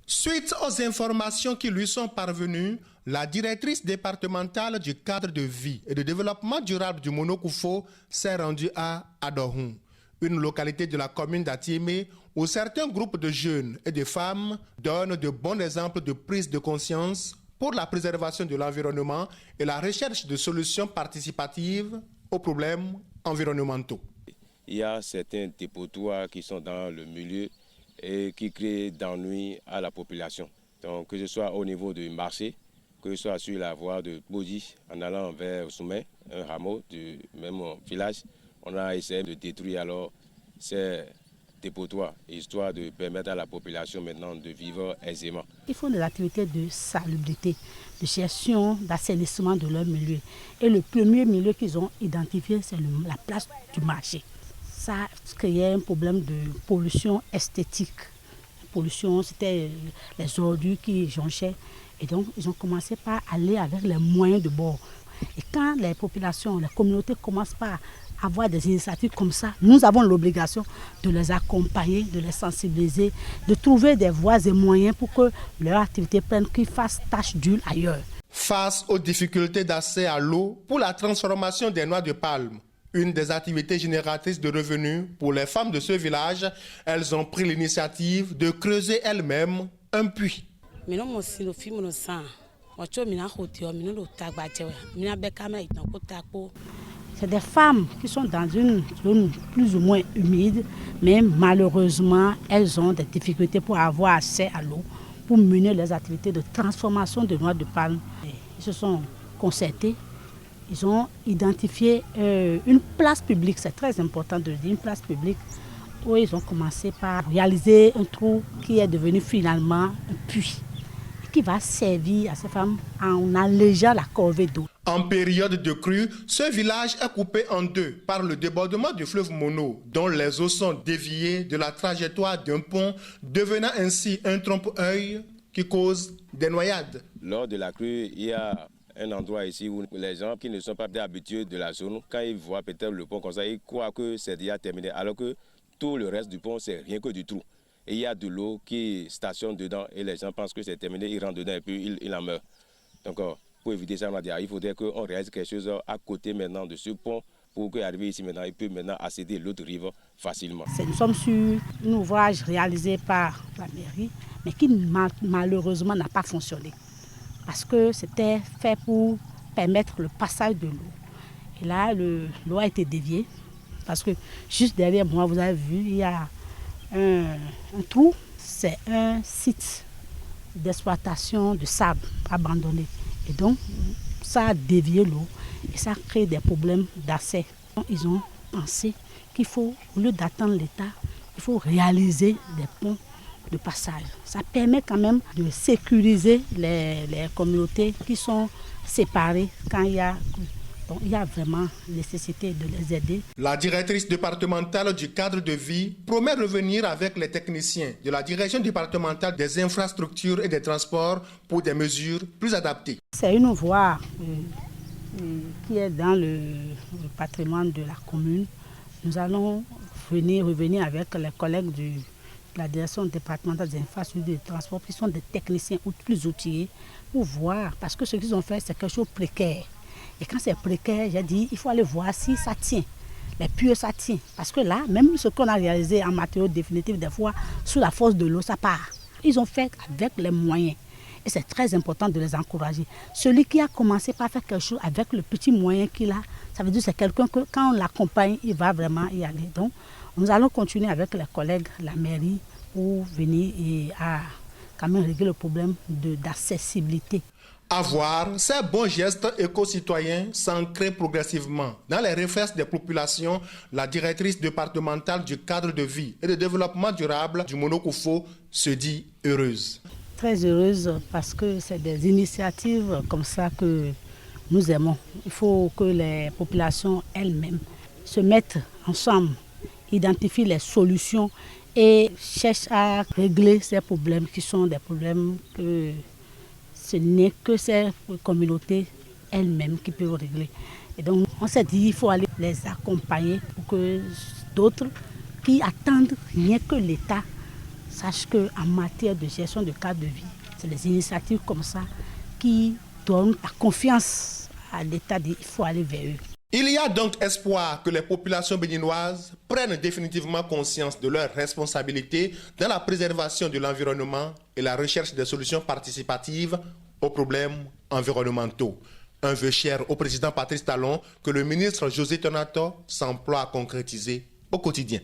Suite aux informations qui lui sont parvenues, la directrice départementale du cadre de vie et de développement durable du Monokufo s'est rendue à Adohun, une localité de la commune d'Atiémé où certains groupes de jeunes et de femmes donnent de bons exemples de prise de conscience pour la préservation de l'environnement et la recherche de solutions participatives aux problèmes environnementaux. Il y a certains dépotoirs qui sont dans le milieu et qui créent d'ennui à la population. Donc, que ce soit au niveau du marché, que ce soit sur la voie de Bodi en allant vers Soumet, un hameau du même village, on a essayé de détruire alors ces dépotoirs, histoire de permettre à la population maintenant de vivre aisément. Ils font des activités de salubrité, de gestion, d'assainissement de leur milieu. Et le premier milieu qu'ils ont identifié, c'est la place du marché. Ça créait un problème de pollution esthétique. La pollution, c'était les ordures qui jonchaient. Et donc, ils ont commencé par aller avec les moyens de bord. Et quand les populations, les communautés commencent par avoir des initiatives comme ça, nous avons l'obligation de les accompagner, de les sensibiliser, de trouver des voies et moyens pour que leur activité prenne, qu'ils fassent tâche d'huile ailleurs. Face aux difficultés d'accès à l'eau pour la transformation des noix de palme, une des activités génératrices de revenus pour les femmes de ce village, elles ont pris l'initiative de creuser elles-mêmes un puits. C'est des femmes qui sont dans une zone plus ou moins humide, mais malheureusement, elles ont des difficultés pour avoir accès à l'eau, pour mener les activités de transformation de noix de palme. Ils se sont concertés, ils ont identifié une place publique, c'est très important de le dire, une place publique, où ils ont commencé par réaliser un trou qui est devenu finalement un puits, qui va servir à ces femmes en allégeant la corvée d'eau. En période de crue, ce village est coupé en deux par le débordement du fleuve Mono, dont les eaux sont déviées de la trajectoire d'un pont, devenant ainsi un trompe-œil qui cause des noyades. Lors de la crue, il y a un endroit ici où les gens qui ne sont pas habitués de la zone, quand ils voient peut-être le pont comme ça, ils croient que c'est déjà terminé, alors que tout le reste du pont, c'est rien que du trou. Et il y a de l'eau qui stationne dedans et les gens pensent que c'est terminé, ils rentrent dedans et puis ils en meurent. Donc, pour éviter ça, il faudrait qu'on réalise quelque chose à côté maintenant de ce pont pour qu'arriver ici maintenant, il peut maintenant accéder à l'autre rive facilement. Nous sommes sur un ouvrage réalisé par la mairie, mais qui malheureusement n'a pas fonctionné. Parce que c'était fait pour permettre le passage de l'eau. Et là, l'eau a été déviée. Parce que juste derrière moi, vous avez vu, il y a un trou. C'est un site d'exploitation de sable abandonné. Et donc, ça a dévié l'eau et ça crée des problèmes d'accès. Ils ont pensé qu'il faut, au lieu d'attendre l'État, il faut réaliser des ponts de passage. Ça permet quand même de sécuriser les communautés qui sont séparées quand il y a... Donc, il y a vraiment nécessité de les aider. La directrice départementale du cadre de vie promet revenir avec les techniciens de la direction départementale des infrastructures et des transports pour des mesures plus adaptées. C'est une voie qui est dans le patrimoine de la commune. Nous allons revenir avec les collègues de la direction départementale des infrastructures et des transports qui sont des techniciens plus outillés pour voir, parce que ce qu'ils ont fait, c'est quelque chose de précaire. Et quand c'est précaire, j'ai dit, il faut aller voir si ça tient. Les puits, ça tient. Parce que là, même ce qu'on a réalisé en matériaux définitifs, des fois, sous la force de l'eau, ça part. Ils ont fait avec les moyens. Et c'est très important de les encourager. Celui qui a commencé par faire quelque chose avec le petit moyen qu'il a, ça veut dire que c'est quelqu'un que, quand on l'accompagne, il va vraiment y aller. Donc, nous allons continuer avec les collègues, la mairie, pour venir et à quand même régler le problème d'accessibilité. Avoir ces bons gestes éco-citoyens s'ancrer progressivement dans les réflexes des populations, la directrice départementale du cadre de vie et de développement durable du Monokufo se dit heureuse. Très heureuse parce que c'est des initiatives comme ça que nous aimons. Il faut que les populations elles-mêmes se mettent ensemble, identifient les solutions et cherchent à régler ces problèmes qui sont des problèmes que ce n'est que ces communautés elles-mêmes qui peuvent régler. Et donc on s'est dit qu'il faut aller les accompagner pour que d'autres qui attendent rien que l'État sachent qu'en matière de gestion de cadre de vie, c'est des initiatives comme ça qui donnent la confiance à l'État. Il faut aller vers eux. Il y a donc espoir que les populations béninoises prennent définitivement conscience de leurs responsabilités dans la préservation de l'environnement et la recherche des solutions participatives aux problèmes environnementaux. Un vœu cher au président Patrice Talon que le ministre José Tonato s'emploie à concrétiser au quotidien.